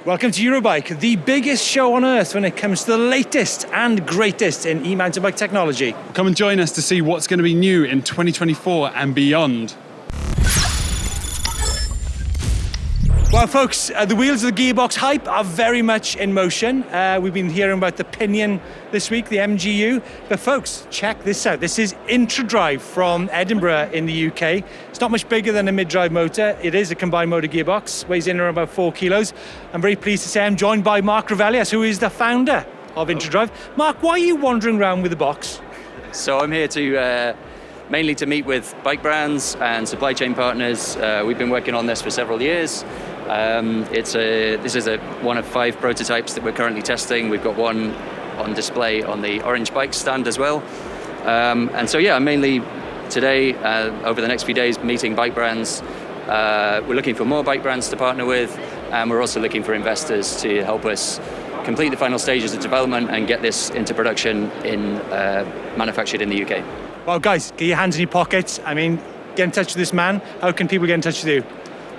Welcome to Eurobike, the biggest show on earth when it comes to the latest and greatest in e-mountain bike technology. Come and join us to see what's going to be new in 2024 and beyond. Well, folks, the wheels of the Gearbox hype are very much in motion. We've been hearing about the Pinion this week, the MGU. But folks, check this out. This is Intradrive from Edinburgh in the UK. It's not much bigger than a mid-drive motor. It is a combined motor gearbox, weighs in around about 4 kilos. I'm very pleased to say I'm joined by Mark Ravelius, who is the founder of Intradrive. Mark, why are you wandering around with the box? So I'm here to mainly to meet with bike brands and supply chain partners. We've been working on this for several years. This is one of 5 prototypes that we're currently testing. We've got one on display on the Orange Bike stand as well. And so, I'm mainly today, over the next few days, meeting bike brands. We're looking for more bike brands to partner with, and we're also looking for investors to help us complete the final stages of development and get this into production manufactured in the UK. Well, guys, get your hands in your pockets. I mean, get in touch with this man. How can people get in touch with you?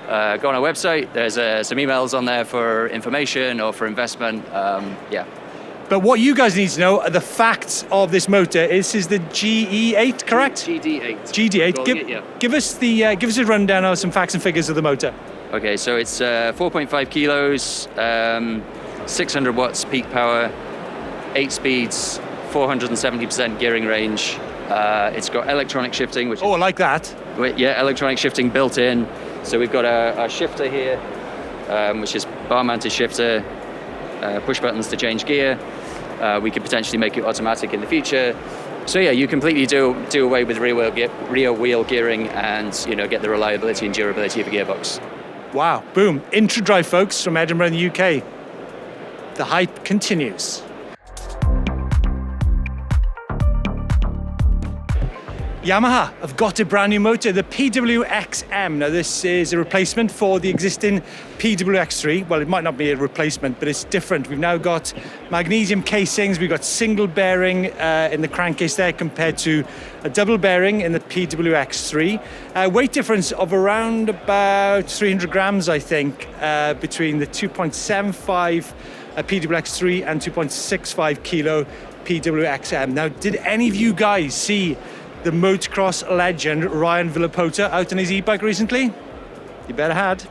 Go on our website. There's some emails on there for information or for investment. But what you guys need to know are the facts of this motor. This is the GE8, correct? GD8. GD8. Give us a rundown of some facts and figures of the motor. Okay, so it's 4.5 kilos, 600 watts peak power, 8 speeds, 470% gearing range. It's got electronic shifting, which I like that. Yeah, electronic shifting built in. So we've got a shifter here, which is bar-mounted shifter, push buttons to change gear. We could potentially make it automatic in the future. So you completely do away with rear wheel gearing and get the reliability and durability of a gearbox. Wow, boom. Intradrive, folks, from Edinburgh in the UK. The hype continues. Yamaha have got a brand new motor, the PWX-M. Now this is a replacement for the existing PWX3. Well, it might not be a replacement, but it's different. We've now got magnesium casings, we've got single bearing in the crankcase there compared to a double bearing in the PWX3. Weight difference of around about 300 grams, I think, between the 2.75 PWX3 and 2.65 kilo PWX-M. Now, did any of you guys see the motocross legend Ryan Villopoto out on his e-bike recently? You better had.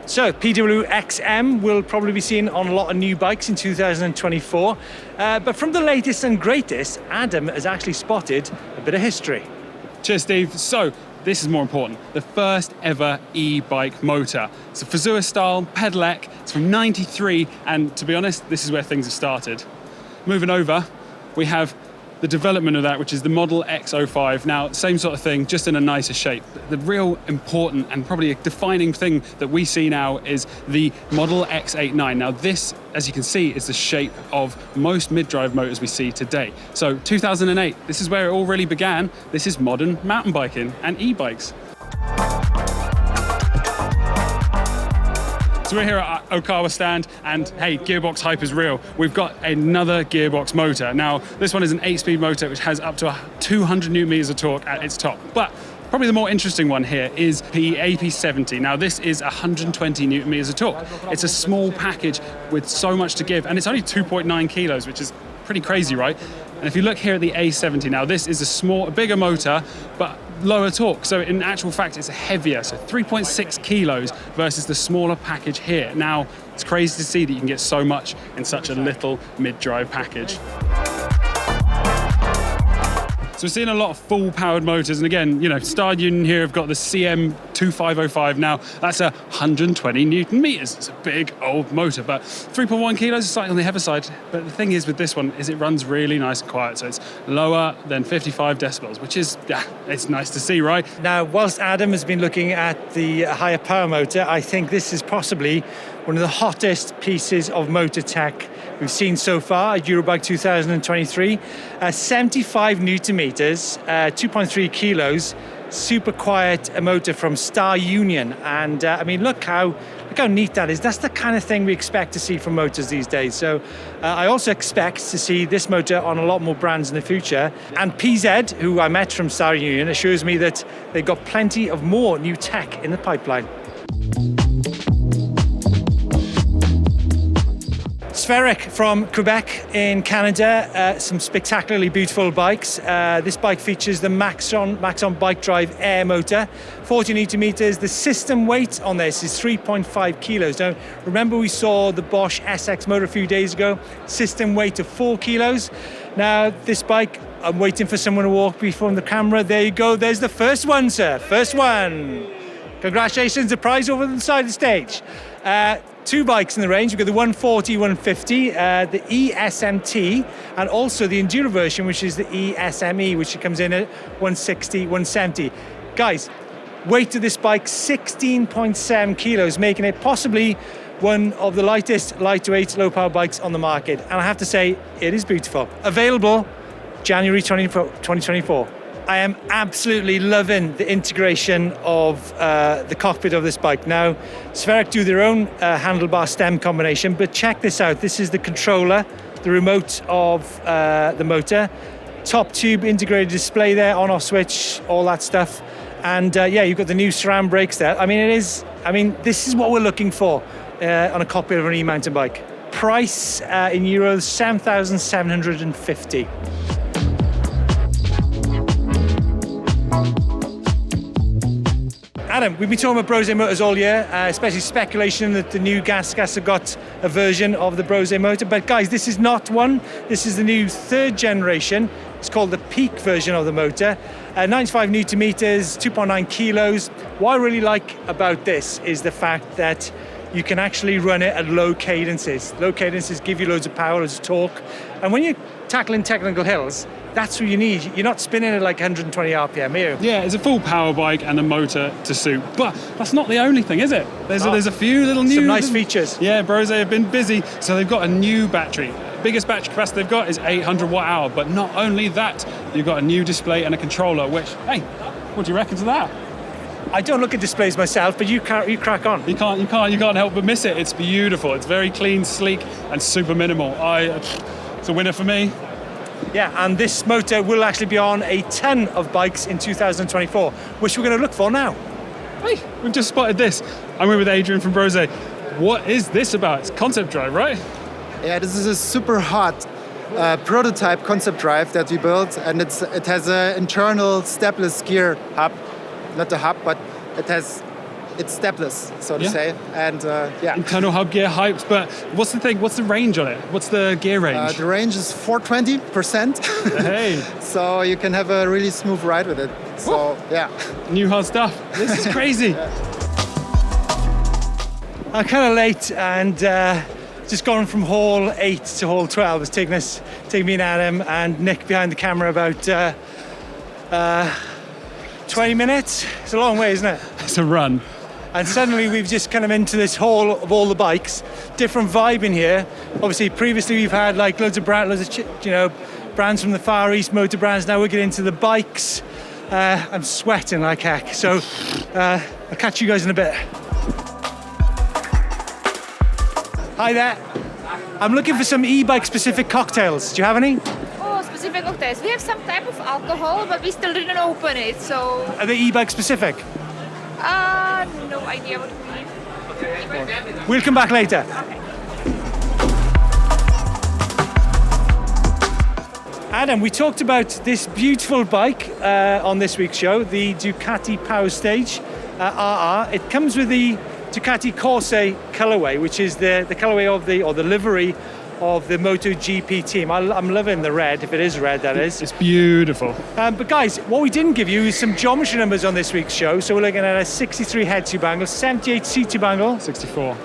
So PWX-M will probably be seen on a lot of new bikes in 2024. But from the latest and greatest, Adam has actually spotted a bit of history. Cheers, Steve. So this is more important. The first ever e-bike motor. It's a Fazua style pedelec. It's from '93, and to be honest, this is where things have started. Moving over, we have the development of that, which is the Model X05. Now, same sort of thing, just in a nicer shape. The real important and probably a defining thing that we see now is the Model X89. Now, this, as you can see, is the shape of most mid-drive motors we see today. So, 2008, this is where it all really began. This is modern mountain biking and e-bikes. So we're here at Okawa stand, and hey, Gearbox hype is real. We've got another Gearbox motor. Now, this one is an 8-speed motor which has up to 200 newton meters of torque at its top. But probably the more interesting one here is the AP70. Now, this is 120 newton meters of torque. It's a small package with so much to give, and it's only 2.9 kilos, which is pretty crazy, right? And if you look here at the A70, now this is a bigger motor, but lower torque. So in actual fact, it's heavier, so 3.6 kilos versus the smaller package here. Now, it's crazy to see that you can get so much in such a little mid-drive package. So we're seeing a lot of full-powered motors, and again, Star Union here have got the CM2505. Now, that's 120 newton meters. It's a big old motor, but 3.1 kilos is slightly on the heavy side. But the thing is with this one is it runs really nice and quiet, so it's lower than 55 decibels, which is, it's nice to see, right? Now, whilst Adam has been looking at the higher power motor, I think this is possibly one of the hottest pieces of motor tech we've seen so far at Eurobike 2023. 75 newton meters, 2.3 kilos, super quiet motor from Star Union. And I mean, look how neat that is. That's the kind of thing we expect to see from motors these days. So I also expect to see this motor on a lot more brands in the future. And PZ, who I met from Star Union, assures me that they've got plenty of more new tech in the pipeline. Spherik from Quebec in Canada, some spectacularly beautiful bikes. This bike features the Maxon Bike Drive Air motor, 40 Newton meters. The system weight on this is 3.5 kilos. Now, remember we saw the Bosch SX motor a few days ago, system weight of 4 kilos. Now, this bike, I'm waiting for someone to walk before the camera. There you go, there's the first one, sir, first one. Congratulations, the prize over the side of the stage. Two bikes in the range. We've got the 140, 150, the ESMT, and also the Enduro version, which is the ESME, which comes in at 160, 170. Guys, weight of this bike, 16.7 kilos, making it possibly one of the lightest, lightweight, low-power bikes on the market. And I have to say, it is beautiful. Available January 2024. I am absolutely loving the integration of the cockpit of this bike. Now, Spherik do their own handlebar stem combination, but check this out. This is the controller, the remote of the motor, top tube integrated display there, on-off switch, all that stuff. And yeah, you've got the new SRAM brakes there. I mean, this is what we're looking for on a cockpit of an e-mountain bike. Price in euros, 7,750. Adam, we've been talking about Brose Motors all year, especially speculation that the new gas have got a version of the Brose motor. But guys, this is not one. This is the new third generation. It's called the peak version of the motor. 95 Newton meters, 2.9 kilos. What I really like about this is the fact that you can actually run it at low cadences. Low cadences give you loads of power, loads of torque. And when you're tackling technical hills, that's what you need. You're not spinning at like 120 RPM, are you? Yeah, it's a full power bike and a motor to suit. But that's not the only thing, is it? There's a few little new... Some nice features. Yeah, Brose have been busy. So they've got a new battery. Biggest battery capacity they've got is 800 watt hour. But not only that, you've got a new display and a controller, which, hey, what do you reckon to that? I don't look at displays myself, but you crack on. You can't help but miss it. It's beautiful. It's very clean, sleek, and super minimal. It's a winner for me. Yeah, and this motor will actually be on a ton of bikes in 2024, which we're going to look for now. Hey, we've just spotted this. I'm here with Adrian from Brose. What is this about? It's concept drive, right? Yeah, this is a super hot prototype concept drive that we built, and it has an internal stepless gear hub. Not the hub, but it's stepless, so to say. And yeah. Internal hub gear hyped, but what's the thing? What's the range on it? What's the gear range? The range is 420%. Hey. So you can have a really smooth ride with it. So, yeah. New hot stuff. This is crazy. I'm kind of late and just gone from hall 8 to hall 12. It's taking me and Adam and Nick behind the camera about 20 minutes. It's a long way, isn't it? It's a run. And suddenly we've just kind of into this hall of all the bikes. Different vibe in here. Obviously, previously we've had like loads of brands from the Far East, motor brands. Now we're getting into the bikes. I'm sweating like heck. So I'll catch you guys in a bit. Hi there. I'm looking for some e-bike specific cocktails. Do you have any? Specific cocktails. We have some type of alcohol, but we still didn't open it, so... Are they e-bike specific? No idea what we mean. We'll come back later. Okay. Adam, we talked about this beautiful bike on this week's show, the Ducati Powerstage RR. It comes with the Ducati Corse colorway, which is the colorway of the livery of the MotoGP team. I'm loving the red, if it is red, that is. It's beautiful. But guys, what we didn't give you is some geometry numbers on this week's show. So we're looking at a 63 head tube angle, 78 seat tube angle. 64.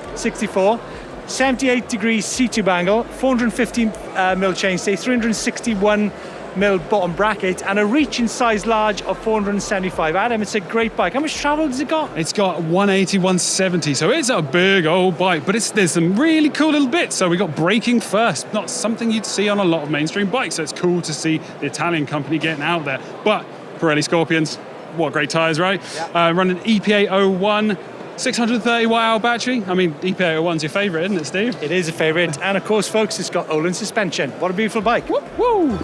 78 degrees seat tube angle, 450 mil chainstay, 361 mil bottom bracket, and a reach in size large of 475. Adam, it's a great bike. How much travel has it got? It's got 180, 170, so it's a big old bike, but there's some really cool little bits. So we got braking first, not something you'd see on a lot of mainstream bikes, so it's cool to see the Italian company getting out there. But Pirelli Scorpions, what great tyres, right? Yeah. Running EPA 01, 630 watt hour battery. I mean, EPA 01's your favourite, isn't it, Steve? It is a favourite, and of course, folks, it's got Olin suspension. What a beautiful bike. Woo! Woo!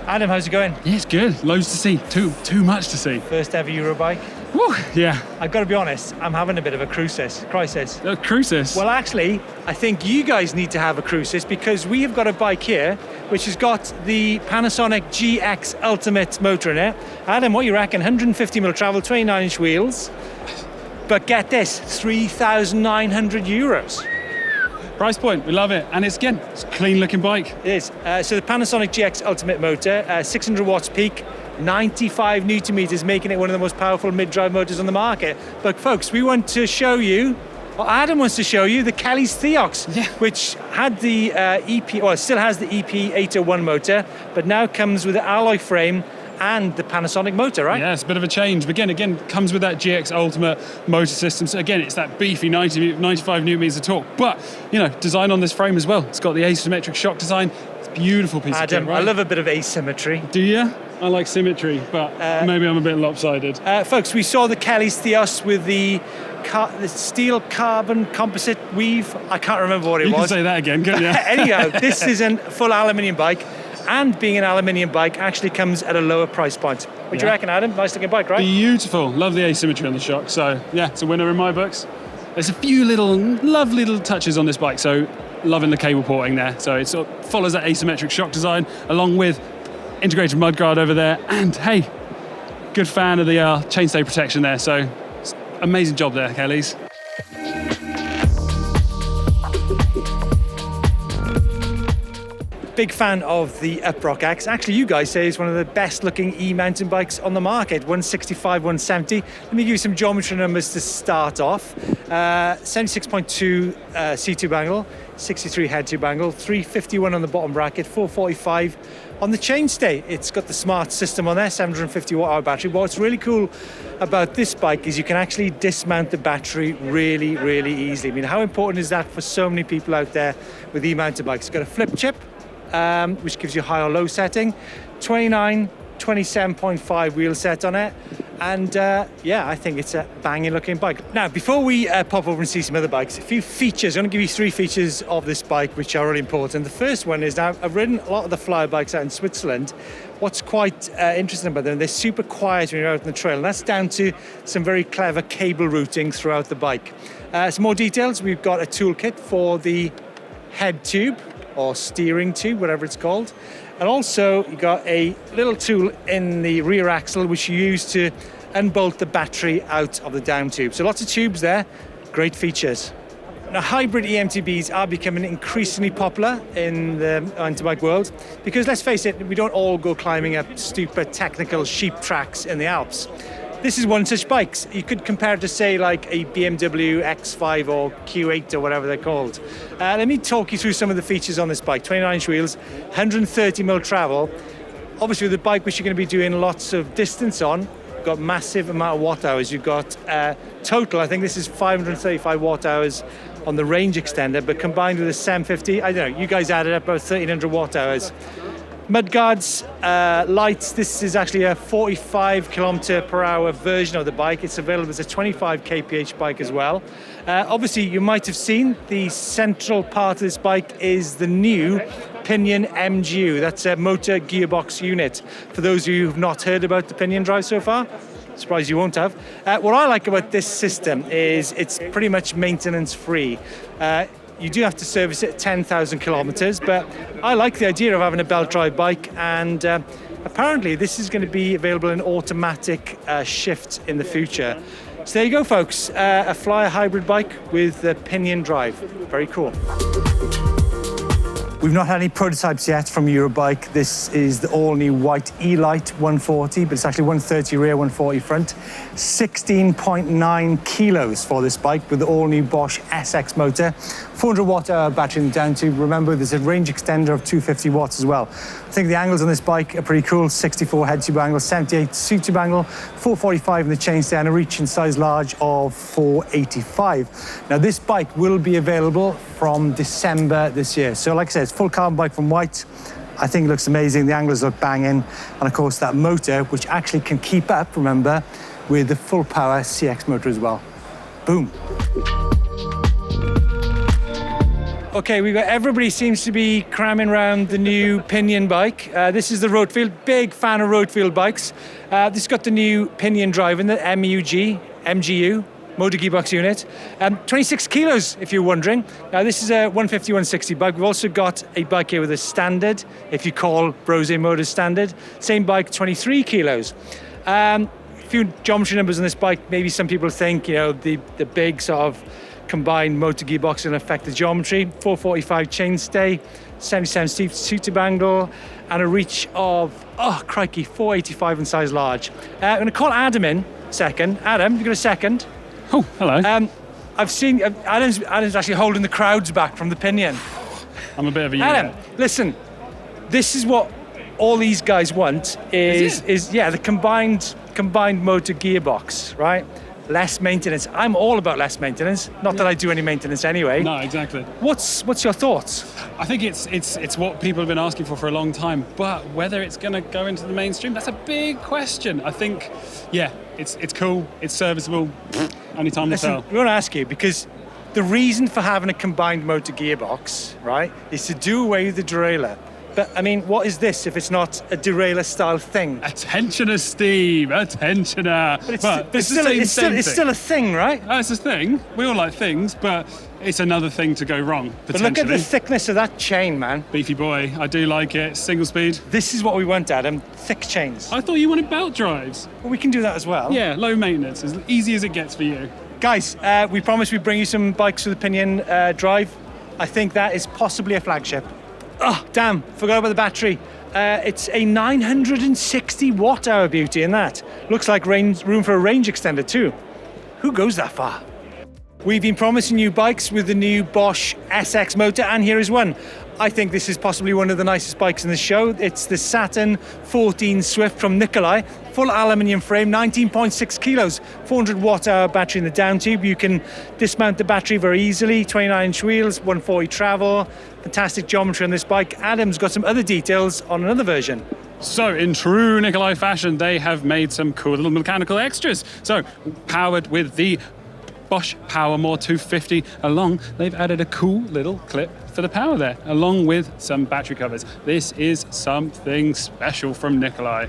Adam, how's it going? Yeah, it's good. Loads to see. Too much to see. First ever Eurobike. Woo! Woo! Yeah. I've got to be honest, I'm having a bit of a crisis. Crussis. Well, actually, I think you guys need to have a crisis because we have got a bike here which has got the Panasonic GX Ultimate motor in it. Adam, what do you reckon? 150mm travel, 29-inch wheels. But get this, €3,900. Price point, we love it. And it's a clean looking bike. It is. So the Panasonic GX Ultimate motor, 600 watts peak, 95 newton meters, making it one of the most powerful mid-drive motors on the market. But folks, we want to show you, or Adam wants to show you, the Kelly's Theos, which had the still has the EP801 motor, but now comes with the alloy frame and the Panasonic motor, right? Yeah, it's a bit of a change. But again, comes with that GX Ultimate motor system. So again, it's that beefy 95 newton meters of torque. But, design on this frame as well. It's got the asymmetric shock design. It's a beautiful piece of kit, right? I love a bit of asymmetry. Do you? I like symmetry, but maybe I'm a bit lopsided. Folks, we saw the Kelly's Theos with the steel carbon composite weave. I can't remember what it was. You can say that again, can't you? Anyhow, this is a full aluminium bike, and being an aluminium bike actually comes at a lower price point. What do you reckon, Adam? Nice looking bike, right? Beautiful. Love the asymmetry on the shock. So yeah, it's a winner in my books. There's a few lovely little touches on this bike. So loving the cable porting there. So it sort of follows that asymmetric shock design along with integrated mudguard over there. And hey, good fan of the chainstay protection there. So amazing job there, Kelly's. Big fan of the Uproc X. Actually, you guys say it's one of the best looking e-mountain bikes on the market. 165, 170. Let me give you some geometry numbers to start off. 76.2 C-tube angle, 63 head tube angle, 351 on the bottom bracket, 445 on the chainstay. It's got the smart system on there, 750 watt hour battery. What's really cool about this bike is you can actually dismount the battery really, really easily. I mean, how important is that for so many people out there with e-mountain bikes? It's got a flip chip, which gives you high or low setting, 27.5 wheel set on it, and I think it's a banging looking bike. Now, before we pop over and see some other bikes, a few features. I'm going to give you 3 features of this bike which are really important. The first one is, now I've ridden a lot of the fly bikes out in Switzerland. What's quite interesting about them, they're super quiet when you're out on the trail, and that's down to some very clever cable routing throughout the bike. Some more details, we've got a toolkit for the head tube, or steering tube, whatever it's called. And also you got a little tool in the rear axle which you use to unbolt the battery out of the down tube. So lots of tubes there, great features. Now, hybrid EMTBs are becoming increasingly popular in the mountain bike world because, let's face it, we don't all go climbing up stupid technical sheep tracks in the Alps. This is one such bike. You could compare it to, say, like a BMW X5 or Q8 or whatever they're called. Let me talk you through some of the features on this bike. 29-inch wheels, 130mm travel. Obviously, with a bike which you're going to be doing lots of distance on, you've got massive amount of watt hours. You've got total, I think this is 535 watt hours on the range extender, but combined with a 750, I don't know, you guys added up about 1,300 watt hours. Mudguards, lights, this is actually a 45 km/h version of the bike. It's available as a 25 kph bike as well. Obviously, you might have seen the central part of this bike is the new Pinion MGU. That's a motor gearbox unit. For those of you who've not heard about the Pinion drive so far, surprised you won't have. What I like about this system is it's pretty much maintenance free. You do have to service it at 10,000 kilometers, but I like the idea of having a belt drive bike, and apparently this is going to be available in automatic shift in the future. So there you go, folks, a Flyer hybrid bike with the Pinion drive. Very cool. We've not had any prototypes yet from Eurobike. This is the all-new Whyte E-Lite 140, but it's actually 130 rear, 140 front. 16.9 kilos for this bike with the all-new Bosch SX motor. 400 watt hour battery in the down tube. Remember, there's a range extender of 250 watts as well. I think the angles on this bike are pretty cool. 64 head tube angle, 78 seat tube angle, 445 in the chainstay, and a reach in size large of 485. Now, this bike will be available from December this year. So like I said, it's a full carbon bike from Whyte. I think it looks amazing. The angles look banging. And of course, that motor, which actually can keep up, remember, with the full power CX motor as well. Boom. Okay, everybody seems to be cramming around the new Pinion bike. This is the Rotwild, big fan of Rotwild bikes. This has got the new Pinion drive in the MGU, motor gearbox unit. 26 kilos, if you're wondering. Now, this is a 150, 160 bike. We've also got a bike here with a standard, if you call Brose Motors standard. Same bike, 23 kilos. A few geometry numbers on this bike. Maybe some people think, you know, the big sort of combined motor gearbox and affect the geometry. 445 chainstay, 77 seat tube angle, and a reach of, oh crikey, 485 in size large. I'm going to call Adam in a second. Adam, you got a second? Oh, hello. I've seen Adam's actually holding the crowds back from the Pinion. I'm a bit of a unit. Adam, listen, this is what all these guys want is the combined motor gearbox, right? Less maintenance. I'm all about less maintenance. Not that I do any maintenance anyway. No, exactly. What's your thoughts? I think it's what people have been asking for a long time, but whether it's going to go into the mainstream, that's a big question. I think, yeah, it's cool, it's serviceable. Only time will tell. We want to ask you because the reason for having a combined motor gearbox, right, is to do away with the derailleur. But, I mean, what is this if it's not a derailleur-style thing? Attentioner, Steve, attentioner. But it's still a thing, right? It's a thing. We all like things, but it's another thing to go wrong, potentially. But look at the thickness of that chain, man. Beefy boy, I do like it. Single speed. This is what we want, Adam. Thick chains. I thought you wanted belt drives. Well, we can do that as well. Yeah, low maintenance, as easy as it gets for you. Guys, we promised we'd bring you some bikes with the Pinion drive. I think that is possibly a flagship. Oh, damn, forgot about the battery. It's a 960 watt hour beauty in that. Looks like room for a range extender too. Who goes that far? We've been promising you bikes with the new Bosch SX motor, and here is one. I think this is possibly one of the nicest bikes in the show. It's the Saturn 14 Swift from Nicolai. Full aluminium frame, 19.6 kilos, 400 watt hour battery in the down tube. You can dismount the battery very easily, 29-inch wheels, 140 travel. Fantastic geometry on this bike. Adam's got some other details on another version. So, in true Nicolai fashion, they have made some cool little mechanical extras. So, powered with the Bosch Powermore 250 along, they've added a cool little clip for the power there, along with some battery covers. This is something special from Nicolai.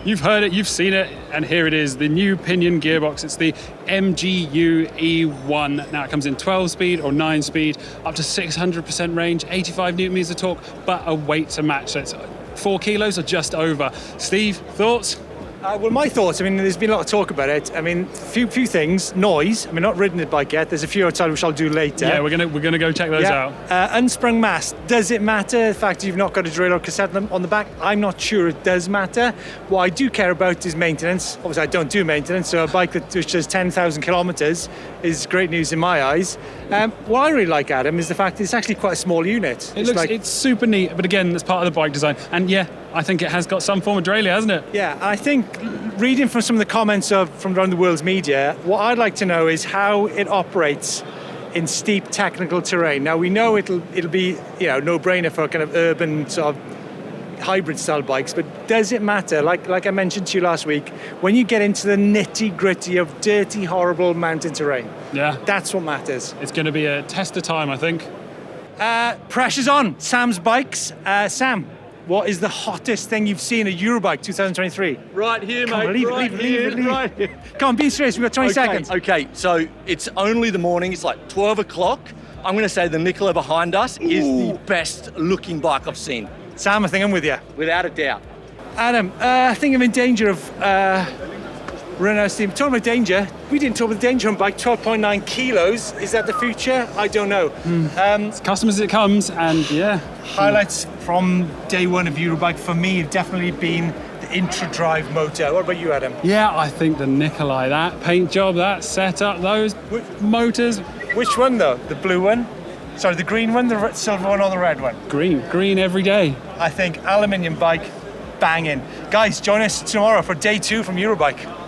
You've heard it, you've seen it, and here it is, the new Pinion gearbox. It's the MGU E1. Now it comes in 12-speed or 9-speed, up to 600% range, 85 newton meters of torque, but a weight to match. So it's 4 kilos or just over. Steve, thoughts? Well, my thoughts, I mean, there's been a lot of talk about it. I mean, few things. Noise. I mean, not ridden the bike yet. There's a few outside which I'll do later. Yeah, we're gonna go check those out. Unsprung mass. Does it matter the fact you've not got a derailleur cassette on the back? I'm not sure it does matter. What I do care about is maintenance. Obviously, I don't do maintenance, so a bike which does 10,000 kilometers is great news in my eyes. What I really like, Adam, is the fact that it's actually quite a small unit. It's super neat, but again, that's part of the bike design. And yeah, I think it has got some form of derailleur, hasn't it? Yeah, I think reading from some of the comments from around the world's media, what I'd like to know is how it operates in steep technical terrain. Now we know it'll be, you know, no-brainer for kind of urban sort of hybrid style bikes, but does it matter? Like I mentioned to you last week, when you get into the nitty-gritty of dirty, horrible mountain terrain, yeah, that's what matters. It's going to be a test of time, I think. Pressure's on. Sam's bikes. Sam, what is the hottest thing you've seen at Eurobike 2023? Right here, Come on, mate. Leave it. Right here. Come on, be serious. We've got 20 seconds. Okay, so it's only the morning. It's like 12 o'clock. I'm going to say the Nicolai behind us is the best looking bike I've seen. Sam, I think I'm with you. Without a doubt. Adam, I think I'm in danger of running out of steam. Talking about danger, we didn't talk about the danger on bike, 12.9 kilos. Is that the future? I don't know. It's custom as it comes, and yeah. Highlights from day one of Eurobike for me have definitely been the Intradrive motor. What about you, Adam? Yeah, I think the Nicolai, that paint job, that setup, those motors. Which one though? The blue one? Sorry, the green one, the silver one, or the red one? Green every day. I think aluminium bike, banging. Guys, join us tomorrow for day 2 from Eurobike.